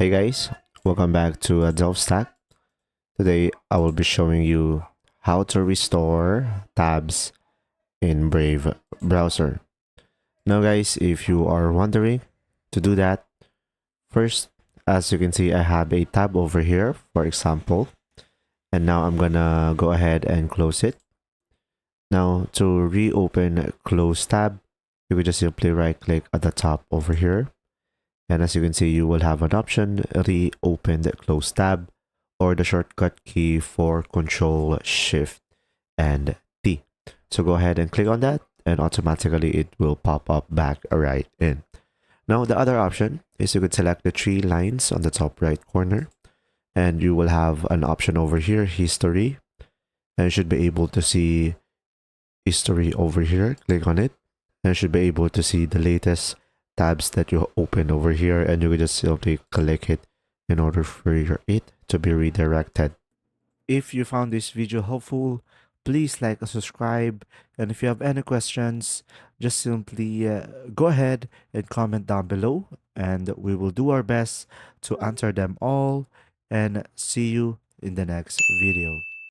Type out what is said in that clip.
Hey guys, welcome back to Delft Stack. Today I will be showing you how to restore tabs in Brave browser. Now guys, if you are wondering to do that, first, as you can see, I have a tab over here, for example, and now I'm gonna go ahead and close it. Now to reopen close tab, you can just simply right click at the top over here. And as you can see, you will have an option, reopen the close tab, or the shortcut key for Ctrl Shift and T. So go ahead and click on that and automatically it will pop up back right in. Now the other option is you could select the three lines on the top right corner and you will have an option over here, history, and you should be able to see history over here. Click on it and you should be able to see the latest tabs that you open over here, and you can just simply click it in order for it to be redirected. If you found this video helpful, please like and subscribe, and if you have any questions, just simply go ahead and comment down below and we will do our best to answer them all, and see you in the next video.